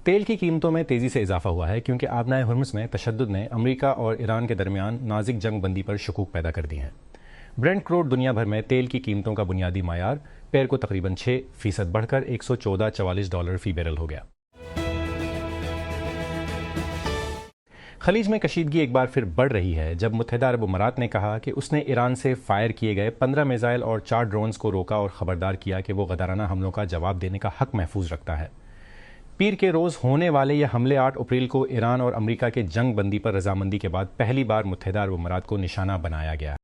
تیل کی قیمتوں میں تیزی سے اضافہ ہوا ہے کیونکہ آبنائے ہرمز میں تشدد نے امریکہ اور ایران کے درمیان نازک جنگ بندی پر شکوک پیدا کر دی ہیں۔ برنٹ کروڈ دنیا بھر میں تیل کی قیمتوں کا بنیادی معیار پیر کو تقریباً 6% بڑھ کر $114.44 فی بیرل ہو گیا۔ خلیج میں کشیدگی ایک بار پھر بڑھ رہی ہے جب متحدہ عرب امارات نے کہا کہ اس نے ایران سے فائر کیے گئے 15 میزائل اور 4 ڈرونز کو روکا اور خبردار کیا کہ وہ غدارانہ حملوں کا جواب دینے کا حق محفوظ رکھتا ہے۔ پیر کے روز ہونے والے یہ حملے 8 اپریل کو ایران اور امریکہ کے جنگ بندی پر رضامندی کے بعد پہلی بار متحدہ عرب امارات کو نشانہ بنایا گیا ہے۔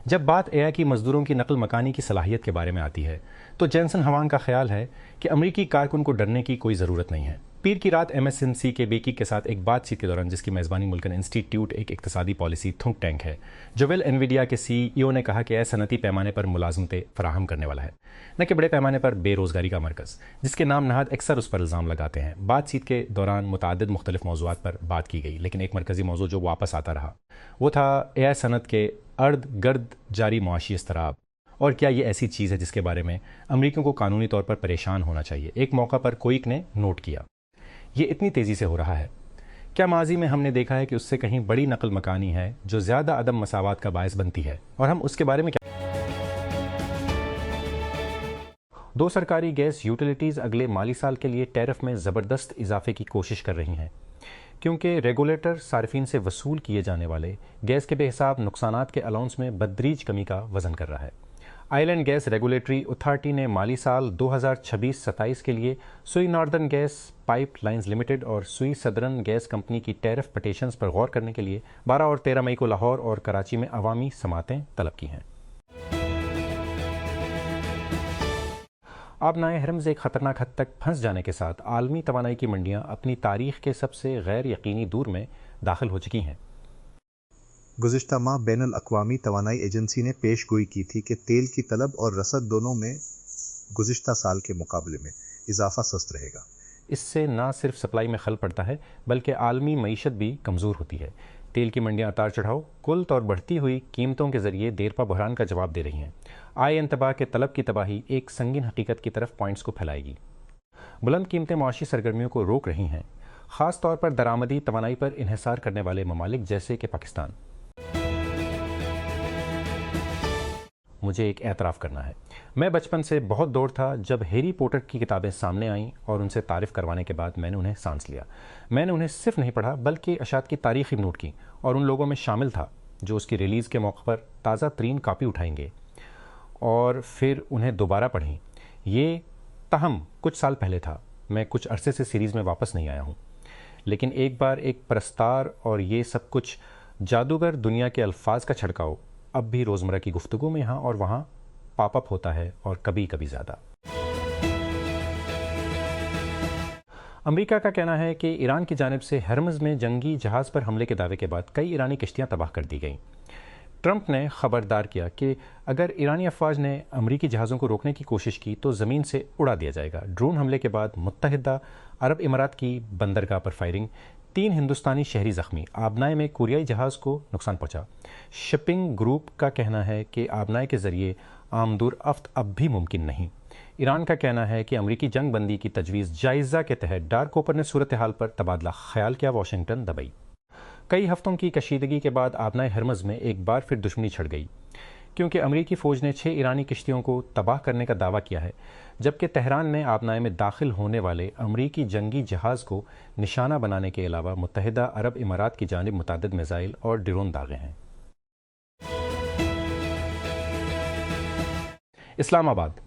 جب بات اے آئی کی مزدوروں کی نقل مکانی کی صلاحیت کے بارے میں آتی ہے تو جینسن ہوانگ کا خیال ہے کہ امریکی کارکن کو ڈرنے کی کوئی ضرورت نہیں ہے۔ پیر کی رات MSNC کے بیکی کے ساتھ ایک بات چیت کے دوران، جس کی میزبانی ملکن انسٹیٹیوٹ ایک اقتصادی پالیسی تھنک ٹینک ہے، جویل انویڈیا کے CEO نے کہا کہ صنعتی پیمانے پر ملازمتیں فراہم کرنے والا ہے، نہ کہ بڑے پیمانے پر بے روزگاری کا مرکز، جس کے نام نہاد اکثر اس پر الزام لگاتے ہیں۔ بات چیت کے دوران متعدد مختلف موضوعات پر بات کی گئی، لیکن ایک مرکزی موضوع جو واپس آتا رہا وہ تھا AI صنعت کے ارد گرد جاری معاشی اضطراب، اور کیا یہ ایسی چیز ہے جس کے بارے میں امریکیوں کو قانونی طور پر پریشان ہونا چاہیے۔ ایک موقع پر کوئک نے نوٹ کیا، یہ اتنی تیزی سے ہو رہا ہے، کیا ماضی میں ہم نے دیکھا ہے کہ اس سے کہیں بڑی نقل مکانی ہے جو زیادہ عدم مساوات کا باعث بنتی ہے، اور ہم اس کے بارے میں کیا؟ دو سرکاری گیس یوٹیلیٹیز اگلے مالی سال کے لیے ٹیرف میں زبردست اضافے کی کوشش کر رہی ہیں، کیونکہ ریگولیٹر صارفین سے وصول کیے جانے والے گیس کے بے حساب نقصانات کے الاؤنس میں بدریج کمی کا وزن کر رہا ہے۔ Oil and gas regulatory authority نے مالی سال 2026-27 کے لیے Sui northern gas pipelines limited اور سوئی سدرن گیس کمپنی کی ٹیرف پٹیشنز پر غور کرنے کے لیے 12 اور 13 مئی کو لاہور اور کراچی میں عوامی سماعتیں طلب کی ہیں۔ آبنائے ہرمز ایک خطرناک حد تک پھنس جانے کے ساتھ عالمی توانائی کی منڈیاں اپنی تاریخ کے سب سے غیر یقینی دور میں داخل ہو چکی ہیں۔ گزشتہ ماہ بین الاقوامی توانائی ایجنسی نے پیش گوئی کی تھی کہ تیل کی طلب اور رسد دونوں میں گزشتہ سال کے مقابلے میں اضافہ سست رہے گا۔ اس سے نہ صرف سپلائی میں خلل پڑتا ہے بلکہ عالمی معیشت بھی کمزور ہوتی ہے۔ تیل کی منڈیاں اتار چڑھاؤ، کل طور بڑھتی ہوئی قیمتوں کے ذریعے دیرپا بحران کا جواب دے رہی ہیں۔ آئے انتباہ کے طلب کی تباہی ایک سنگین حقیقت کی طرف پوائنٹس کو پھیلائے گی۔ بلند قیمتیں معاشی سرگرمیوں کو روک رہی ہیں، خاص طور پر درآمدی توانائی پر انحصار کرنے والے ممالک جیسے کہ پاکستان۔ مجھے ایک اعتراف کرنا ہے، میں بچپن سے بہت دور تھا جب ہیری پوٹر کی کتابیں سامنے آئیں اور ان سے تعارف کروانے کے بعد میں نے انہیں سانس لیا۔ میں نے انہیں صرف نہیں پڑھا بلکہ اشاعت کی تاریخ بھی نوٹ کی، اور ان لوگوں میں شامل تھا جو اس کی ریلیز کے موقع پر تازہ ترین کاپی اٹھائیں گے اور پھر انہیں دوبارہ پڑھیں۔ یہ تاہم کچھ سال پہلے تھا، میں کچھ عرصے سے سیریز میں واپس نہیں آیا ہوں، لیکن ایک بار ایک پرستار اور یہ سب کچھ جادوگر دنیا کے الفاظ کا چھڑکاؤ اب بھی روزمرہ کی گفتگو میں یہاں اور وہاں پاپ اپ ہوتا ہے، اور کبھی کبھی زیادہ۔ امریکہ کا کہنا ہے کہ ایران کی جانب سے ہرمز میں جنگی جہاز پر حملے کے دعوے کے بعد کئی ایرانی کشتیاں تباہ کر دی گئیں۔ ٹرمپ نے خبردار کیا کہ اگر ایرانی افواج نے امریکی جہازوں کو روکنے کی کوشش کی تو زمین سے اڑا دیا جائے گا۔ ڈرون حملے کے بعد متحدہ عرب امارات کی بندرگاہ پر فائرنگ، 3 ہندوستانی شہری زخمی، آبنائے میں کوریائی جہاز کو نقصان پہنچا۔ شپنگ گروپ کا کہنا ہے کہ آبنائے کے ذریعے آمد و رفت اب بھی ممکن نہیں۔ ایران کا کہنا ہے کہ امریکی جنگ بندی کی تجویز جائزہ کے تحت ڈارک اوپر نے صورتحال پر تبادلہ خیال کیا، واشنگٹن دبئی۔ کئی ہفتوں کی کشیدگی کے بعد آبنائے ہرمز میں ایک بار پھر دشمنی چھڑ گئی، کیونکہ امریکی فوج نے 6 ایرانی کشتیوں کو تباہ کرنے کا دعویٰ کیا ہے، جبکہ تہران نے آبنائے میں داخل ہونے والے امریکی جنگی جہاز کو نشانہ بنانے کے علاوہ متحدہ عرب امارات کی جانب متعدد میزائل اور ڈرون داغے ہیں۔ اسلام آباد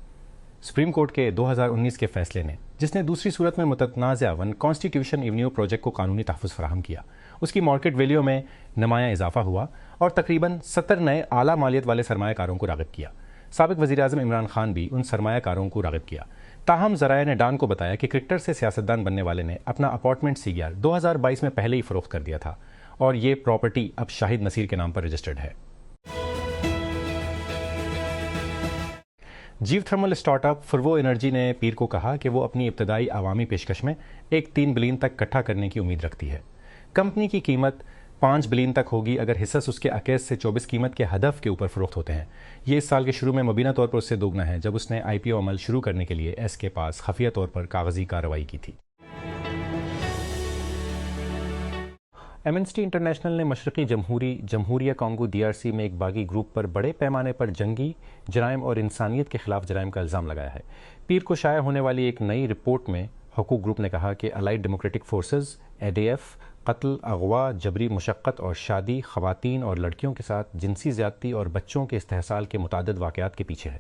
سپریم کورٹ کے 2019 کے فیصلے نے، جس نے دوسری صورت میں متنازع ون کانسٹیٹیوشن ایونیو پروجیکٹ کو قانونی تحفظ فراہم کیا، اس کی مارکیٹ ویلیو میں نمایاں اضافہ ہوا اور تقریباً 70 نئے اعلیٰ مالیت والے سرمایہ کاروں کو راغب کیا۔ سابق وزیر اعظم عمران خان بھی ان سرمایہ کاروں کو راغب کیا۔ تاہم ذرائع نے ڈان کو بتایا کہ کرکٹر سے سیاستدان بننے والے نے اپنا اپارٹمنٹ CR 2022 میں پہلے ہی فروخت کر دیا تھا، اور یہ پراپرٹی اب شاہد نصیر کے نام پر رجسٹرڈ ہے۔ جیو تھرمل اسٹارٹ اپ فرو انرجی نے پیر کو کہا کہ وہ اپنی ابتدائی عوامی پیشکش میں ایک 3 بلین تک اکٹھا کرنے کی امید رکھتی ہے۔ کمپنی کی قیمت 5 بلین تک ہوگی اگر حصص اس کے 21 سے 24 قیمت کے ہدف کے اوپر فروخت ہوتے ہیں۔ یہ اس سال کے شروع میں مبینہ طور پر اس سے دوگنا ہے جب اس نے آئی پی او عمل شروع کرنے کے لیے ایس کے پاس خفیہ طور پر کاغذی کارروائی کی تھی۔ ایمنسٹی انٹرنیشنل نے مشرقی جمہوریہ کانگو ڈی آر سی میں ایک باغی گروپ پر بڑے پیمانے پر جنگی جرائم اور انسانیت کے خلاف جرائم کا الزام لگایا ہے۔ پیر کو شائع ہونے والی ایک نئی رپورٹ میں حقوق گروپ نے کہا کہ الائیڈ ڈیموکریٹک فورسز اے ڈی ایف قتل، اغوا، جبری مشقت اور شادی، خواتین اور لڑکیوں کے ساتھ جنسی زیادتی اور بچوں کے استحصال کے متعدد واقعات کے پیچھے ہے۔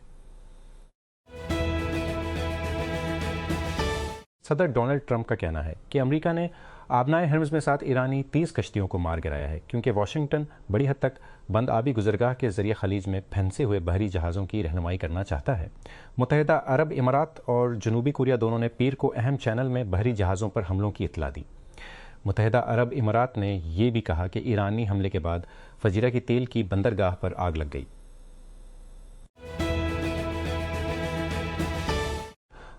صدر ڈونلڈ ٹرمپ کا کہنا ہے کہ امریکہ نے آبنائے ہرمز میں 7 ایرانی 30 کشتیوں کو مار گرایا ہے کیونکہ واشنگٹن بڑی حد تک بند آبی گزرگاہ کے ذریعے خلیج میں پھنسے ہوئے بحری جہازوں کی رہنمائی کرنا چاہتا ہے۔ متحدہ عرب امارات اور جنوبی کوریا دونوں نے پیر کو اہم چینل میں بحری جہازوں پر حملوں کی اطلاع دی۔ متحدہ عرب امارات نے یہ بھی کہا کہ ایرانی حملے کے بعد فجیرہ کی تیل کی بندرگاہ پر آگ لگ گئی۔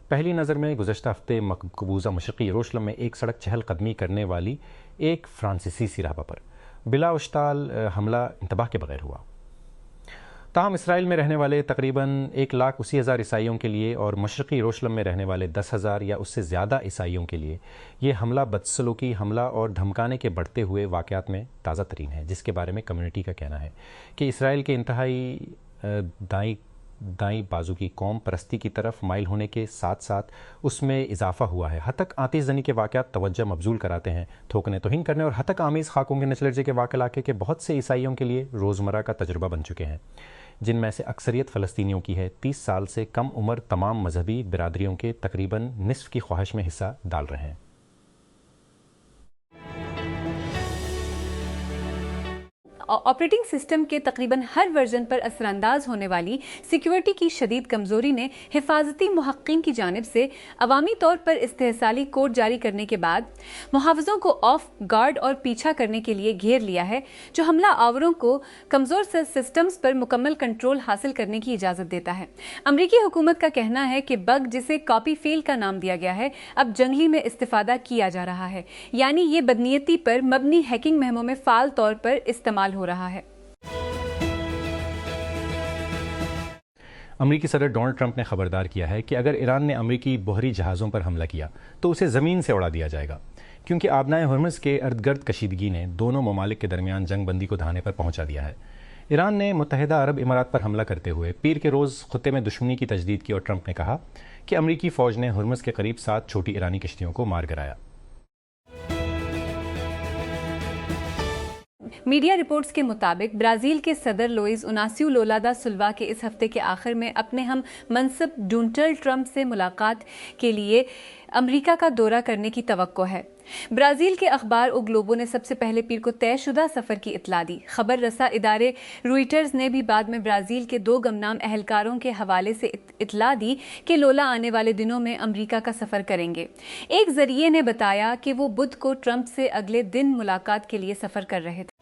پہلی نظر میں گزشتہ ہفتے مقبوضہ مشرقی یروشلم میں ایک سڑک چہل قدمی کرنے والی ایک فرانسیسی سراپا پر بلا اشتعال حملہ انتباہ کے بغیر ہوا۔ تاہم اسرائیل میں رہنے والے تقریباً 1,80,000 عیسائیوں کے لیے اور مشرقی یروشلم میں رہنے والے 10,000 یا اس سے زیادہ عیسائیوں کے لیے یہ حملہ بدسلوکی حملہ اور دھمکانے کے بڑھتے ہوئے واقعات میں تازہ ترین ہے، جس کے بارے میں کمیونٹی کا کہنا ہے کہ اسرائیل کے انتہائی دائیں بازو کی قوم پرستی کی طرف مائل ہونے کے ساتھ ساتھ اس میں اضافہ ہوا ہے۔ ہتک آتش زنی کے واقعات توجہ مبذول کراتے ہیں، تھوکنے توہین کرنے اور ہتک آمیز خاکوں کے نچلرجے کے واقع علاقے کے بہت سے عیسائیوں کے لیے روزمرہ کا تجربہ بن چکے ہیں، جن میں سے اکثریت فلسطینیوں کی ہے۔ 30 سال سے کم عمر تمام مذہبی برادریوں کے تقریباً نصف کی خواہش میں حصہ ڈال رہے ہیں۔ آپریٹنگ سسٹم کے تقریباً ہر ورژن پر اثر انداز ہونے والی سیکیورٹی کی شدید کمزوری نے حفاظتی محققین کی جانب سے عوامی طور پر استحصالی کوڈ جاری کرنے کے بعد محافظوں کو آف گارڈ اور پیچھا کرنے کے لیے گھیر لیا ہے، جو حملہ آوروں کو کمزور سسٹمز پر مکمل کنٹرول حاصل کرنے کی اجازت دیتا ہے۔ امریکی حکومت کا کہنا ہے کہ بگ، جسے کاپی فیل کا نام دیا گیا ہے، اب جنگلی میں استفادہ کیا جا رہا ہے، یعنی یہ بدنیتی پر مبنی ہیکنگ مہموں میں فعال طور پر استعمال ہو رہا ہے۔ امریکی صدر ڈونلڈ ٹرمپ نے خبردار کیا ہے کہ اگر ایران نے امریکی بحری جہازوں پر حملہ کیا تو اسے زمین سے اڑا دیا جائے گا، کیونکہ آبنائے ہرمز کے ارد گرد کشیدگی نے دونوں ممالک کے درمیان جنگ بندی کو دھانے پر پہنچا دیا ہے۔ ایران نے متحدہ عرب امارات پر حملہ کرتے ہوئے پیر کے روز خطے میں دشمنی کی تجدید کی اور ٹرمپ نے کہا کہ امریکی فوج نے ہرمز کے قریب 7 چھوٹی ایرانی کشتیوں کو مار گرایا۔ میڈیا رپورٹس کے مطابق برازیل کے صدر لوئز اناسیو لولا دا سلوا کے اس ہفتے کے آخر میں اپنے ہم منصب ڈونلڈ ٹرمپ سے ملاقات کے لیے امریکہ کا دورہ کرنے کی توقع ہے۔ برازیل کے اخبار او گلوبو نے سب سے پہلے پیر کو طے شدہ سفر کی اطلاع دی۔ خبر رساں ادارے روئٹرز نے بھی بعد میں برازیل کے 2 گمنام اہلکاروں کے حوالے سے اطلاع دی کہ لولا آنے والے دنوں میں امریکہ کا سفر کریں گے۔ ایک ذریعے نے بتایا کہ وہ بدھ کو ٹرمپ سے اگلے دن ملاقات کے لیے سفر کر رہے تھے۔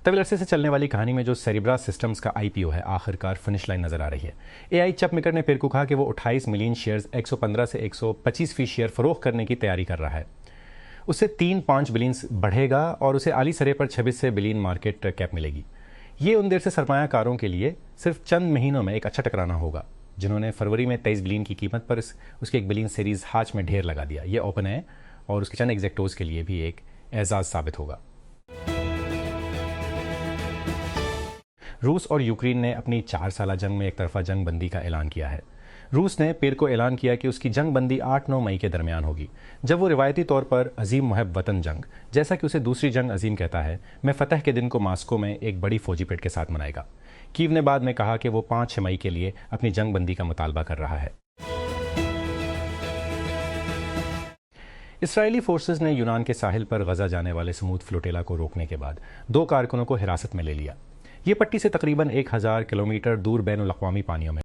طویل عرصے سے چلنے والی کہانی میں جو سیریبرا سسٹمز کا IPO ہے، آخر کار فنش لائن نظر آ رہی ہے۔ AI چپ میکر نے پیر کو کہا کہ وہ 28 ملین شیئرز 115 سے 125% شیئر فروخت کرنے کی تیاری کر رہا ہے۔ اسے 3.5 بلین بڑھے گا اور اسے اعلی سرے پر 26 بلین مارکیٹ کیپ ملے گی۔ یہ ان دیر سے سرمایہ کاروں کے لیے صرف چند مہینوں میں ایک اچھا ٹکرانا ہوگا جنہوں نے فروری میں 23 بلین کی قیمت پر اس کے 1 بلین سیریز ہاچ میں ڈھیر لگا دیا۔ یہ اوپن ہے اور اس کے چند ایگزیکٹوز کے لیے بھی ایک اعزاز ثابت ہوگا۔ روس اور یوکرین نے اپنی 4 سالہ جنگ میں ایک طرفہ جنگ بندی کا اعلان کیا ہے۔ روس نے پیر کو اعلان کیا کہ اس کی جنگ بندی 8-9 مئی کے درمیان ہوگی، جب وہ روایتی طور پر عظیم محب وطن جنگ، جیسا کہ اسے دوسری جنگ عظیم کہتا ہے، میں فتح کے دن کو ماسکو میں ایک بڑی فوجی پریڈ کے ساتھ منائے گا۔ کیو نے بعد میں کہا کہ وہ 5-6 مئی کے لیے اپنی جنگ بندی کا مطالبہ کر رہا ہے۔ اسرائیلی فورسز نے یونان کے ساحل پر غزہ جانے والے سمود فلوٹیلا کو روکنے کے بعد 2 کارکنوں کو حراست میں لے لیا۔ یہ پٹی سے تقریباً 1000 کلومیٹر دور بین الاقوامی پانیوں میں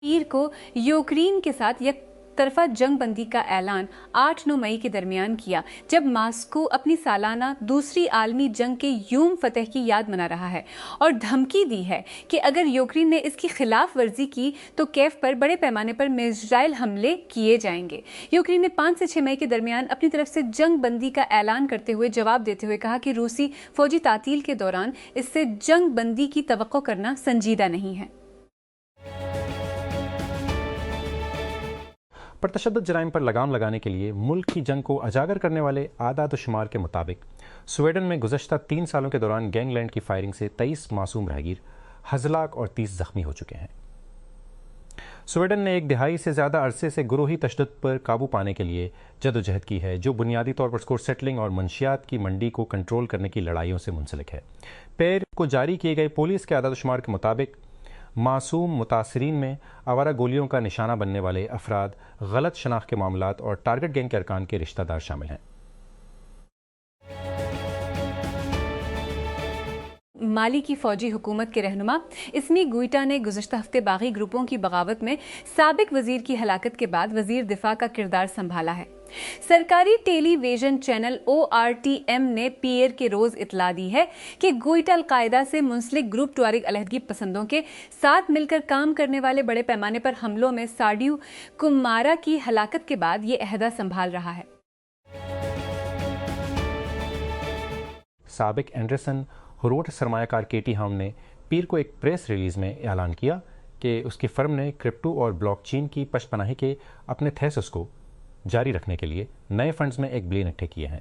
پیر کو یوکرین کے ساتھ یک طرفہ جنگ بندی کا اعلان 8-9 مئی کے درمیان کیا، جب ماسکو اپنی سالانہ دوسری عالمی جنگ کے یوم فتح کی یاد منا رہا ہے اور دھمکی دی ہے کہ اگر یوکرین نے اس کی خلاف ورزی کی تو کیف پر بڑے پیمانے پر میزائل حملے کیے جائیں گے۔ یوکرین نے 5 سے 6 مئی کے درمیان اپنی طرف سے جنگ بندی کا اعلان کرتے ہوئے جواب دیتے ہوئے کہا کہ روسی فوجی تعطیل کے دوران اس سے جنگ بندی کی توقع کرنا سنجیدہ نہیں ہے۔ پرتشدد جرائم پر لگام لگانے کے لیے ملک کی جنگ کو اجاگر کرنے والے اعداد و شمار کے مطابق سویڈن میں گزشتہ 3 سالوں کے دوران گینگ لینڈ کی فائرنگ سے 23 معصوم راہگیر ہلاک اور 30 زخمی ہو چکے ہیں۔ سویڈن نے 1 دہائی سے زیادہ عرصے سے گروہی تشدد پر قابو پانے کے لیے جدوجہد کی ہے، جو بنیادی طور پر اسکور سیٹلنگ اور منشیات کی منڈی کو کنٹرول کرنے کی لڑائیوں سے منسلک ہے۔ پیر کو جاری کیے گئے پولیس کے اعداد و شمار کے مطابق معصوم متاثرین میں آوارہ گولیوں کا نشانہ بننے والے افراد، غلط شناخت کے معاملات اور ٹارگٹ گینگ کے ارکان کے رشتہ دار شامل ہیں۔ مالی کی فوجی حکومت کے رہنما اسمی گوئٹا نے گزشتہ ہفتے باغی گروپوں کی بغاوت میں سابق وزیر کی ہلاکت کے بعد وزیر دفاع کا کردار سنبھالا ہے۔ سرکاری ٹیلی ویژن چینل ORTM نے پیر کے روز اطلاع دی ہے کہ گوئٹا القاعدہ سے منسلک گروپ ٹوارگ علیحدگی پسندوں کے ساتھ مل کر کام کرنے والے بڑے پیمانے پر حملوں میں ساڈیو کمارا کی ہلاکت کے بعد یہ عہدہ سنبھال رہا ہے۔ سابق اینڈرسن ہروٹ سرمایہ کار کیٹی ہام نے پیر کو ایک پریس ریلیز میں اعلان کیا کہ اس کی فرم نے کرپٹو اور بلاک چین کی پشت پناہی کے اپنے تھیسس کو جاری رکھنے کے لیے نئے فنڈز میں 1 بلین اکٹھے کیے ہیں۔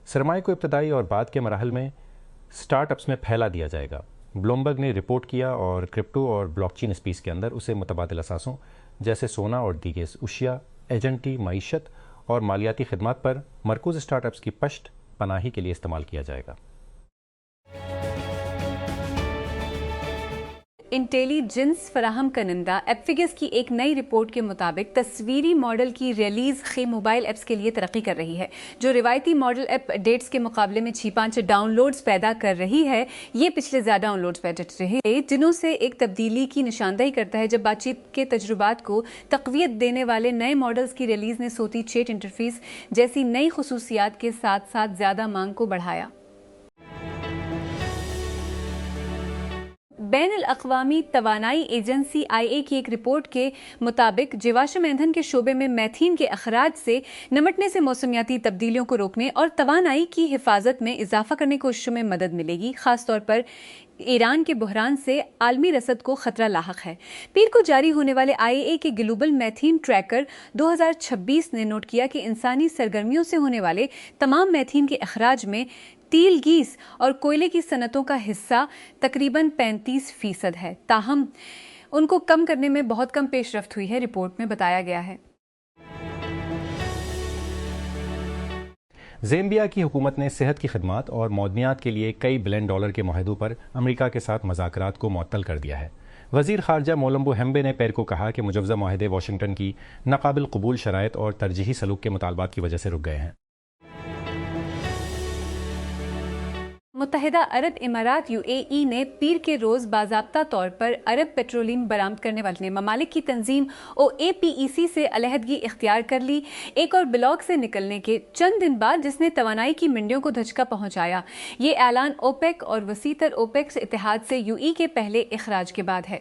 سرمایہ کو ابتدائی اور بعد کے مراحل میں سٹارٹ اپس میں پھیلا دیا جائے گا، بلومبرگ نے رپورٹ کیا، اور کرپٹو اور بلاک چین اسپیس کے اندر اسے متبادل اثاثوں جیسے سونا اور دیگر اشیاء، ایجنٹی، معیشت اور مالیاتی خدمات پر مرکوز سٹارٹ اپس کی پشت پناہی کے لیے استعمال کیا جائے گا۔ انٹیلیجنس فراہم کنندہ ایپفیگس کی ایک نئی رپورٹ کے مطابق تصویری ماڈل کی ریلیز خی موبائل ایپس کے لیے ترقی کر رہی ہے، جو روایتی ماڈل ایپ ڈیٹس کے مقابلے میں 6-5 ڈاؤن لوڈز پیدا کر رہی ہے۔ یہ پچھلے زیادہ ڈاؤن لوڈز پیدا رہے، جنہوں سے ایک تبدیلی کی نشاندہی کرتا ہے، جب بات چیت کے تجربات کو تقویت دینے والے نئے ماڈلز کی ریلیز نے صوتی چیٹ انٹرفیس جیسی نئی خصوصیات کے ساتھ ساتھ زیادہ مانگ کو بڑھایا۔ بین الاقوامی توانائی ایجنسی IA کی ایک رپورٹ کے مطابق جیواشم ایندھن کے شعبے میں میتھین کے اخراج سے نمٹنے سے موسمیاتی تبدیلیوں کو روکنے اور توانائی کی حفاظت میں اضافہ کرنے کی کوششوں میں مدد ملے گی، خاص طور پر ایران کے بحران سے عالمی رسد کو خطرہ لاحق ہے۔ پیر کو جاری ہونے والے IA کے گلوبل میتھین ٹریکر 2026 نے نوٹ کیا کہ انسانی سرگرمیوں سے ہونے والے تمام میتھین کے اخراج میں تیل، گیس اور کوئلے کی صنعتوں کا حصہ تقریباً 35% ہے، تاہم ان کو کم کرنے میں بہت کم پیش رفت ہوئی ہے، رپورٹ میں بتایا گیا ہے۔ زیمبیا کی حکومت نے صحت کی خدمات اور معدنیات کے لیے کئی بلین ڈالر کے معاہدوں پر امریکہ کے ساتھ مذاکرات کو معطل کر دیا ہے۔ وزیر خارجہ مولمبو ہیمبے نے پیر کو کہا کہ مجوزہ معاہدے واشنگٹن کی ناقابل قبول شرائط اور ترجیحی سلوک کے مطالبات کی وجہ سے رک گئے ہیں۔ متحدہ عرب امارات UAE نے پیر کے روز باضابطہ طور پر عرب پیٹرولیم برآمد کرنے والے ممالک کی تنظیم OAPEC سے علیحدگی اختیار کر لی، ایک اور بلاک سے نکلنے کے چند دن بعد، جس نے توانائی کی منڈیوں کو دھچکا پہنچایا۔ یہ اعلان OPEC اور وسیع تر OPEC اتحاد سے UE کے پہلے اخراج کے بعد ہے۔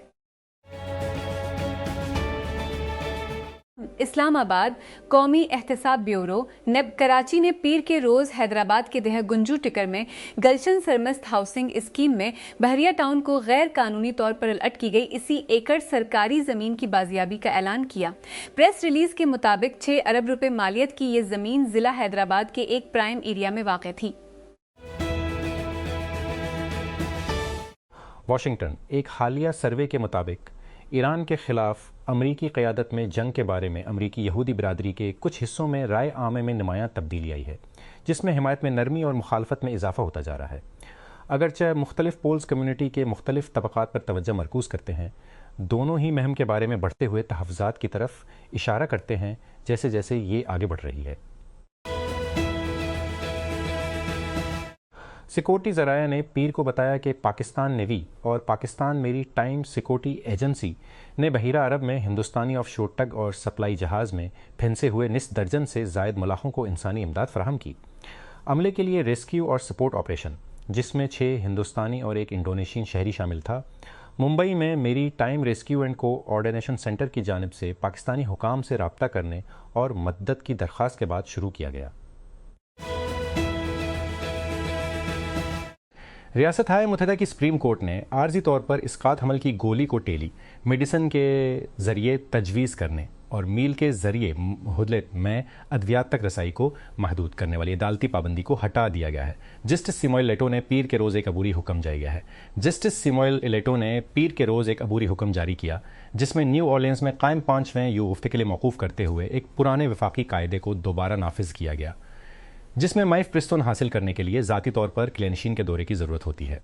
اسلام آباد قومی احتساب بیورو نیب کراچی نے پیر کے روز حیدرآباد کے دہہ گنجو ٹکر میں گلشن سرمست ہاؤسنگ اسکیم میں بحریہ ٹاؤن کو غیر قانونی طور پر الٹ کی گئی 80 ایکڑ سرکاری زمین کی بازیابی کا اعلان کیا۔ پریس ریلیز کے مطابق 6 ارب روپے مالیت کی یہ زمین ضلع حیدرآباد کے ایک پرائم ایریا میں واقع تھی۔ واشنگٹن ایک حالیہ سروے کے مطابق ایران کے خلاف امریکی قیادت میں جنگ کے بارے میں امریکی یہودی برادری کے کچھ حصوں میں رائے عامہ میں نمایاں تبدیلی آئی ہے، جس میں حمایت میں نرمی اور مخالفت میں اضافہ ہوتا جا رہا ہے۔ اگرچہ مختلف پولز کمیونٹی کے مختلف طبقات پر توجہ مرکوز کرتے ہیں، دونوں ہی مہم کے بارے میں بڑھتے ہوئے تحفظات کی طرف اشارہ کرتے ہیں جیسے جیسے یہ آگے بڑھ رہی ہے۔ سیکورٹی ذرائع نے پیر کو بتایا کہ پاکستان نیوی اور پاکستان میری ٹائم سیکورٹی ایجنسی نے بحیرہ عرب میں ہندوستانی آف شور ٹگ اور سپلائی جہاز میں پھنسے ہوئے نصف درجن سے زائد ملاحوں کو انسانی امداد فراہم کی۔ عملے کے لیے ریسکیو اور سپورٹ آپریشن، جس میں 6 ہندوستانی اور 1 انڈونیشین شہری شامل تھا، ممبئی میں میری time rescue and coordination centre کی جانب سے پاکستانی حکام سے رابطہ کرنے اور مدد کی درخواست کے بعد شروع کیا گیا۔ ریاستہائے متحدہ کی سپریم کورٹ نے عارضی طور پر اسقاط حمل کی گولی کو ٹیلی میڈیسن کے ذریعے تجویز کرنے اور میل کے ذریعے مہلت میں ادویات تک رسائی کو محدود کرنے والی عدالتی پابندی کو ہٹا دیا گیا ہے۔ جسٹس سیموئل لیٹو نے پیر کے روز ایک عبوری حکم جاری کیا ہے۔ جسٹس سیموئل لیٹو نے پیر کے روز ایک عبوری حکم جاری کیا جس میں نیو اورلینز میں قائم 5ویں یوم ہفتے کے لیے موقوف کرتے ہوئے ایک پرانے وفاقی قاعدے کو دوبارہ نافذ کیا گیا، جس میں مائف پرستون حاصل کرنے کے لیے ذاتی طور پر کلینشین کے دورے کی ضرورت ہوتی ہے۔